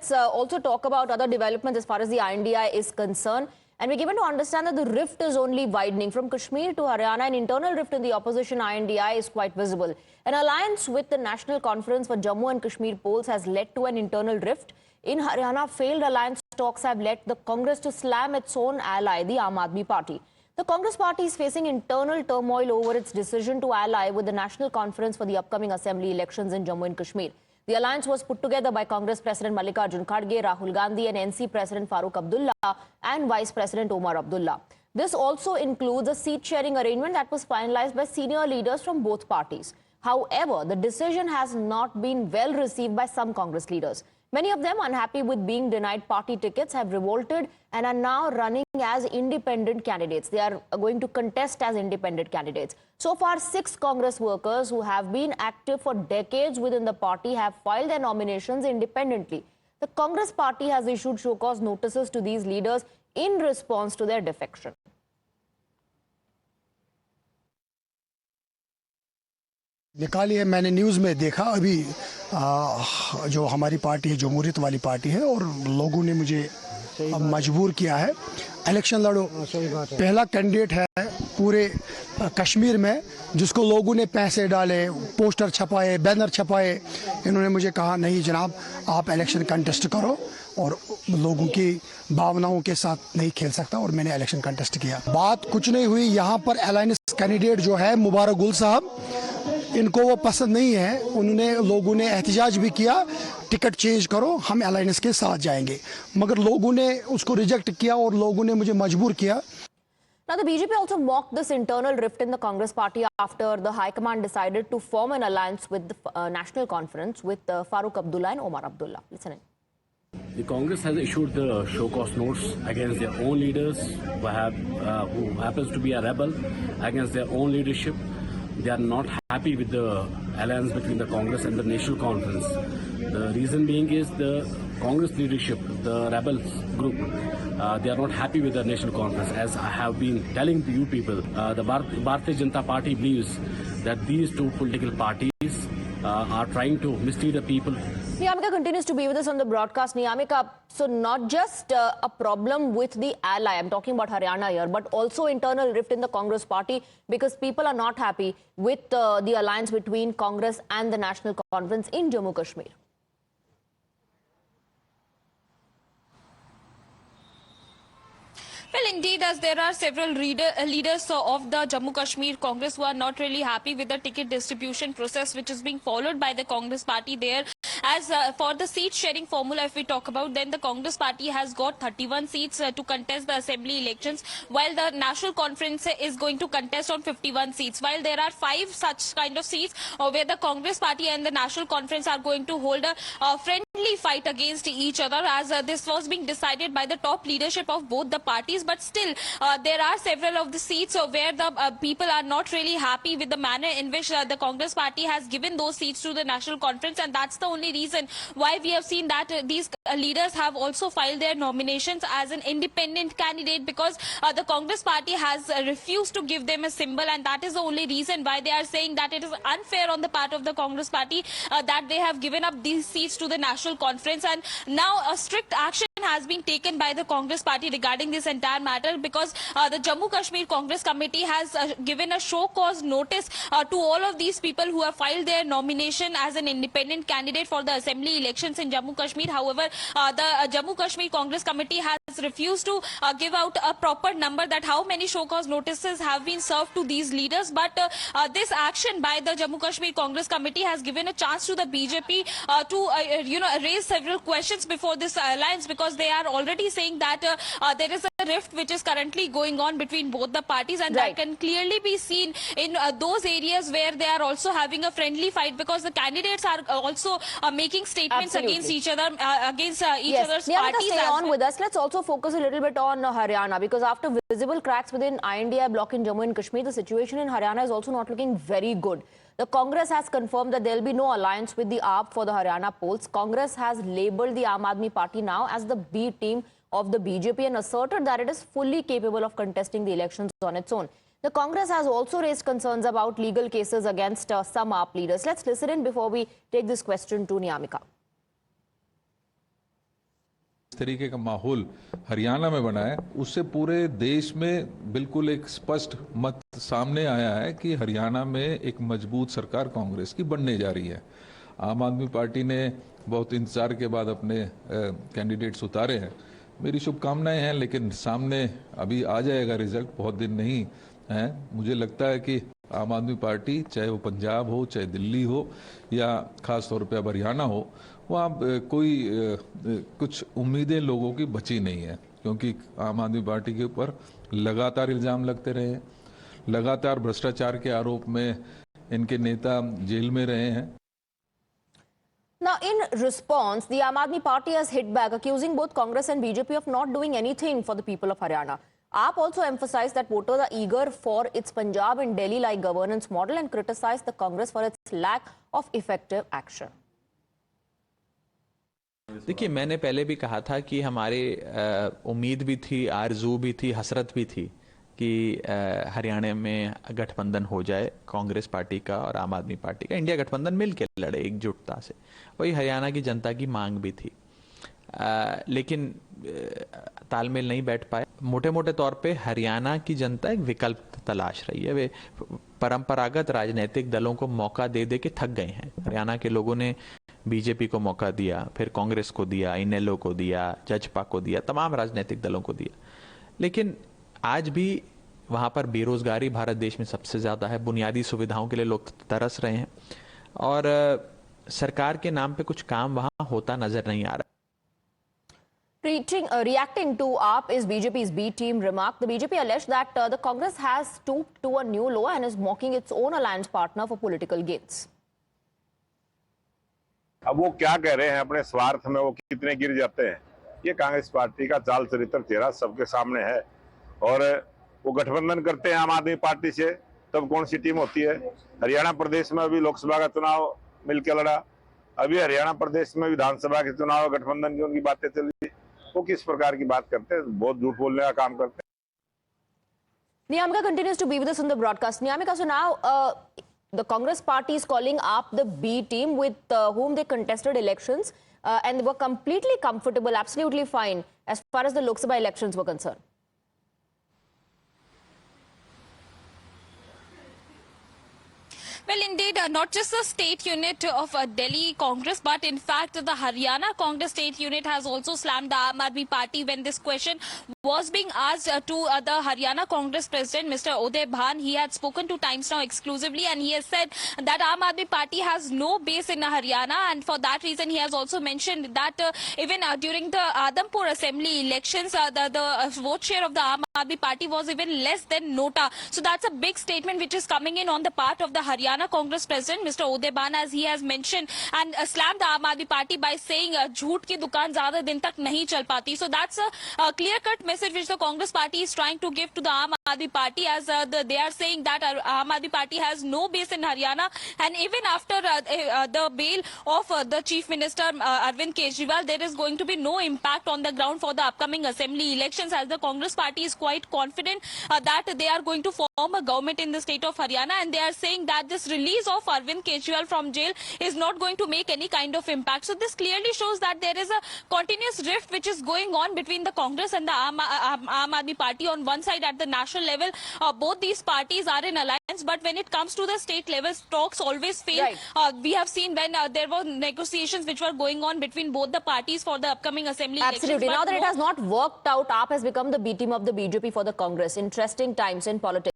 let's also talk about other developments as far as the INDI is concerned. And we're given to understand that the rift is only widening. From Kashmir to Haryana, an internal rift in the opposition INDI is quite visible. An alliance with the National Conference for Jammu and Kashmir polls has led to an internal rift. In Haryana, failed alliance talks have led the Congress to slam its own ally, the Aam Aadmi Party. The Congress party is facing internal turmoil over its decision to ally with the National Conference for the upcoming assembly elections in Jammu and Kashmir. The alliance was put together by Congress President Mallikarjun Kharge, Rahul Gandhi and NC President Farooq Abdullah and Vice President Omar Abdullah. This also includes a seat-sharing arrangement that was finalized by senior leaders from both parties. However, the decision has not been well received by some Congress leaders. Many of them, unhappy with being denied party tickets, have revolted and are now running as independent candidates. They are going to contest as independent candidates. So far, 6 Congress workers who have been active for decades within the party have filed their nominations independently. The Congress party has issued show-cause notices to these leaders in response to their defection. निकाली है, मैंने news में देखा अभी जो हमारी party है, जमहूरियत वाली पार्टी है, और लोगों ने मुझे मजबूर किया है इलेक्शन लड़ो। पहला कैंडिडेट है पूरे कश्मीर में जिसको लोगों ने पैसे डाले, पोस्टर छपाए, बैनर छपाए। इन्होंने मुझे कहा नहीं जनाब, आप इलेक्शन कंटेस्ट करो, और लोगों की भावनाओं के साथ नहीं खेल सकता, और मैंने इलेक्शन कंटेस्ट किया। बात कुछ नहीं हुई। यहाँ पर अलायंस कैंडिडेट जो है मुबारक गुल साहब, इनको वो पसंद नहीं है। उन्होंने लोगों ने एहतजाज भी किया, टिकट चेंज करो, हम अलायंस के साथ जाएंगे, मगर लोगों ने उसको रिजेक्ट किया और लोगों ने मुझे मजबूर किया। Now, the BJP also mocked this internal rift in the Congress party after the High Command decided to form an alliance with the National Conference with Farooq Abdullah and Omar Abdullah. Listen in. The Congress has issued the show-cause notes against their own leaders who happens to be a rebel, against their own leadership. They are not happy with the alliance between the Congress and the National Conference. The reason being is the Congress leadership, the rebels group, they are not happy with the National Conference. As I have been telling to you people, the Bharatiya Janata Party believes that these two political parties are trying to mislead the people. Niyamika continues to be with us on the broadcast. Niyamika, so not just a problem with the ally, I'm talking about Haryana here, but also internal rift in the Congress party because people are not happy with the alliance between Congress and the National Conference in Jammu Kashmir. Well, indeed, as there are several leaders of the Jammu Kashmir Congress who are not really happy with the ticket distribution process which is being followed by the Congress party there. As for the seat sharing formula, if we talk about, then the Congress party has got 31 seats to contest the assembly elections, while the National Conference is going to contest on 51 seats. While there are 5 such kind of seats where the Congress party and the National Conference are going to hold a friendly fight against each other, as this was being decided by the top leadership of both the parties. But still, there are several of the seats where the people are not really happy with the manner in which the Congress party has given those seats to the National Conference, and that's the only reason why we have seen that these leaders have also filed their nominations as an independent candidate, because the Congress party has refused to give them a symbol, and that is the only reason why they are saying that it is unfair on the part of the Congress party that they have given up these seats to the National Conference. And now a strict action has been taken by the Congress party regarding this entire matter, because the Jammu Kashmir Congress Committee has given a show-cause notice to all of these people who have filed their nomination as an independent candidate for the assembly elections in Jammu Kashmir. However, the Jammu Kashmir Congress Committee has refused to give out a proper number that how many show-cause notices have been served to these leaders. But this action by the Jammu Kashmir Congress Committee has given a chance to the BJP to raise several questions before this alliance, because they are already saying that there is a rift which is currently going on between both the parties, and right. that can clearly be seen in those areas where they are also having a friendly fight, because the candidates are also making statements Absolutely. against each other, against each Yes. other's Niyamika, parties. stay on with us. Let's also focus a little bit on Haryana, because after visible cracks within INDI bloc in Jammu and Kashmir, the situation in Haryana is also not looking very good. The Congress has confirmed that there will be no alliance with the AAP for the Haryana polls. Congress has labelled the Aam Aadmi Party now as the B team of the BJP and asserted that it is fully capable of contesting the elections on its own. The Congress has also raised concerns about legal cases against some AAP leaders. Let's listen in before we take this question to Niyamika. तरीके का माहौल हरियाणा में बना है, उससे पूरे देश में बिल्कुल एक स्पष्ट मत सामने आया है कि हरियाणा में एक मजबूत सरकार कांग्रेस की बनने जा रही है। आम आदमी पार्टी ने बहुत इंतजार के बाद अपने कैंडिडेट्स उतारे हैं। मेरी शुभकामनाएं हैं, लेकिन सामने अभी आ जाएगा रिजल्ट, बहुत दिन नहीं है। मुझे लगता है कि आम आदमी पार्टी, चाहे वो पंजाब हो, चाहे दिल्ली हो, या खास तौर पे अब हरियाणा हो, वहाँ कोई कुछ उम्मीदें लोगों की बची नहीं है, क्योंकि आम आदमी पार्टी के ऊपर लगातार इल्ज़ाम लगते रहे हैं, लगातार भ्रष्टाचार के आरोप में इनके नेता जेल में रहे हैं। Now, in response, the Aam Aadmi Party has hit back, accusing both Congress and BJP of not doing anything for the people of Haryana. AAP also emphasized that voters are eager for its Punjab and Delhi-like governance model and criticized the Congress for its lack of effective action. देखिए, मैंने पहले भी कहा था कि हमारे उम्मीद भी थी, आरजू भी थी, हसरत भी थी कि हरियाणा में गठबंधन हो जाए कांग्रेस पार्टी का और आम आदमी पार्टी का, इंडिया गठबंधन मिलकर लड़े एकजुटता से। वही हरियाणा की जनता की मांग भी थी, लेकिन तालमेल नहीं बैठ पाए। मोटे मोटे तौर पे हरियाणा की जनता एक विकल्प तलाश रही है। वे परंपरागत राजनीतिक दलों को मौका दे दे के थक गए हैं। हरियाणा के लोगों ने बीजेपी को मौका दिया, फिर कांग्रेस को दिया, इनेलो को दिया, जजपा को दिया, तमाम राजनीतिक दलों को दिया, लेकिन आज भी वहां पर बेरोजगारी भारत देश में सबसे ज्यादा है। बुनियादी सुविधाओं के लिए लोग तरस रहे हैं और सरकार के नाम पे कुछ काम वहां होता नजर नहीं आ रहा। Reacting to AAP is BJP's B team remark. The BJP alleged that the Congress has stooped to a new low and is mocking its own alliance partner for political gains. अब वो क्या कह रहे हैं, अपने स्वार्थ में वो कितने गिर जाते हैं, ये कांग्रेस पार्टी का चाल चरित्र चेहरा सबके सामने है। और वो गठबंधन करते हैं आम आदमी पार्टी से, तब कौन सी टीम होती है। हरियाणा प्रदेश में अभी लोकसभा का चुनाव मिलकर लड़ा, अभी हरियाणा प्रदेश में विधानसभा के चुनाव गठबंधन की उनकी बातें चली, वो किस प्रकार की बात करते हैं, बहुत झूठ बोलने का काम करते हैं। Niyamika continues to be with us on the broadcast. Niyamika, so now the Congress party is calling up the B team with whom they contested elections and they were completely comfortable, absolutely fine as far as the Lok Sabha elections were concerned. Well, indeed, not just the state unit of Delhi Congress, but in fact, the Haryana Congress state unit has also slammed the Aam Aadmi Party when this question was being asked to the Haryana Congress president, Mr. Uday Bhan. He had spoken to Times Now exclusively, and he has said that Aam Aadmi Party has no base in Haryana, and for that reason, he has also mentioned that even during the Adampur Assembly elections, the vote share of the Aam Aadmi Party was even less than Nota. So that's a big statement which is coming in on the part of the Haryana Congress president, Mr. Uday Bhan, as he has mentioned, and slammed the Aam Aadmi Party by saying झूठ की दुकान ज़्यादा दिन तक नहीं चल पाती. So that's a clear-cut message which the Congress party is trying to give to the Aam Aadmi Party, as they are saying that Aam Aadmi Party has no base in Haryana, and even after the bail of the Chief Minister Arvind Kejriwal, there is going to be no impact on the ground for the upcoming assembly elections, as the Congress party is quite confident that they are going to form a government in the state of Haryana, and they are saying that this release of Arvind Kejriwal from jail is not going to make any kind of impact. So this clearly shows that there is a continuous rift which is going on between the Congress and the Aam Aadmi Party. On one side, at the national level, both these parties are in alliance, but when it comes to the state level, talks always fail. Right. We have seen when there were negotiations which were going on between both the parties for the upcoming assembly Absolutely. elections. Now that it has not worked out, AAP has become the B team of the BJP for the Congress. Interesting times in politics.